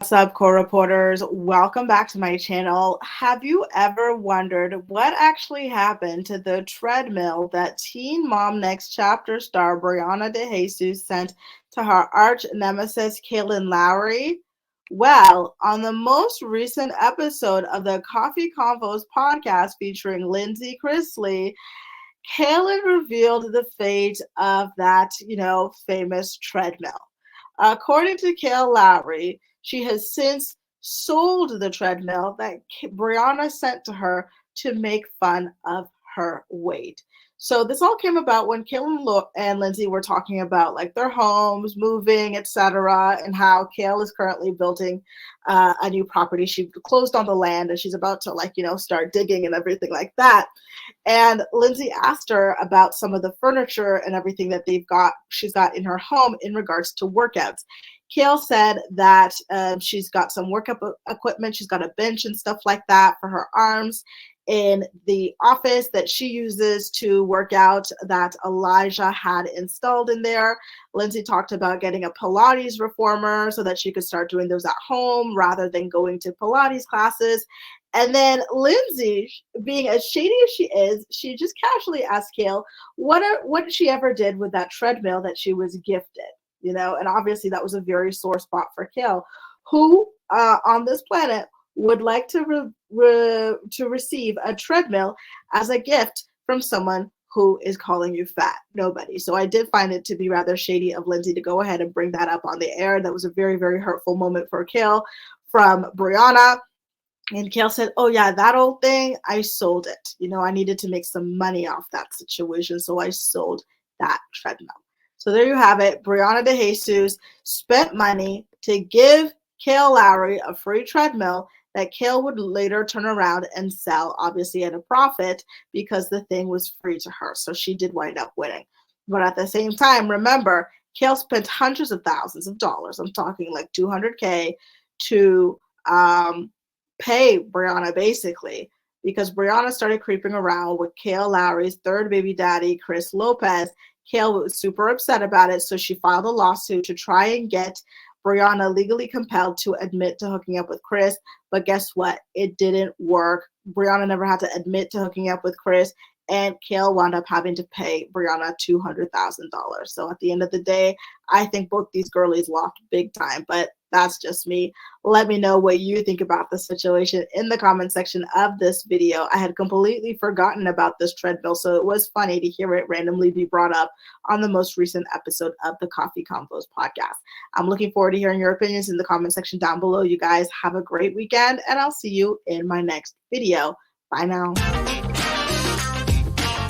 What's up, co-reporters? Welcome back to my channel. Have you ever wondered what actually happened to the treadmill that Teen Mom Next Chapter star Briana Dejesus sent to her arch nemesis Kailyn Lowry? Well, on the most recent episode of the Coffee Convos podcast featuring Lindsay Chrisley, Kailyn revealed the fate of that, famous treadmill. According to Kail Lowry, she has since sold the treadmill that Briana sent to her to make fun of her weight. So this all came about when Kailyn and Lindsay were talking about like their homes, moving, etc., and how Kail is currently building a new property. She closed on the land and she's about to start digging and everything like that. And Lindsay asked her about some of the furniture and everything that she's got in her home in regards to workouts. Kail said that she's got some workout equipment. She's got a bench and stuff like that for her arms in the office that she uses to work out that Elijah had installed in there. Lindsay talked about getting a Pilates reformer so that she could start doing those at home rather than going to Pilates classes. And then Lindsay, being as shady as she is, she just casually asked Kail what she ever did with that treadmill that she was gifted, and obviously that was a very sore spot for Kail, who on this planet would like to receive a treadmill as a gift from someone who is calling you fat? Nobody. So I did find it to be rather shady of Lindsay to go ahead and bring that up on the air. That was a very, very hurtful moment for Kail from Briana. And Kail said, oh, yeah, that old thing, I sold it. I needed to make some money off that situation, so I sold that treadmill. So there you have it. Briana Dejesus spent money to give Kail Lowry a free treadmill that Kail would later turn around and sell, obviously at a profit, because the thing was free to her. So she did wind up winning. But at the same time, remember, Kail spent hundreds of thousands of dollars. I'm talking like $200K to pay Briana, basically, because Briana started creeping around with Kail Lowry's third baby daddy, Chris Lopez. Kail was super upset about it, so she filed a lawsuit to try and get Briana legally compelled to admit to hooking up with Chris. But guess what? It didn't work. Briana never had to admit to hooking up with Chris, and Kail wound up having to pay Briana $200,000. So at the end of the day, I think both these girlies lost big time, but that's just me. Let me know what you think about the situation in the comment section of this video. I had completely forgotten about this treadmill, so it was funny to hear it randomly be brought up on the most recent episode of the Coffee Convos podcast. I'm looking forward to hearing your opinions in the comment section down below. You guys have a great weekend, and I'll see you in my next video. Bye now.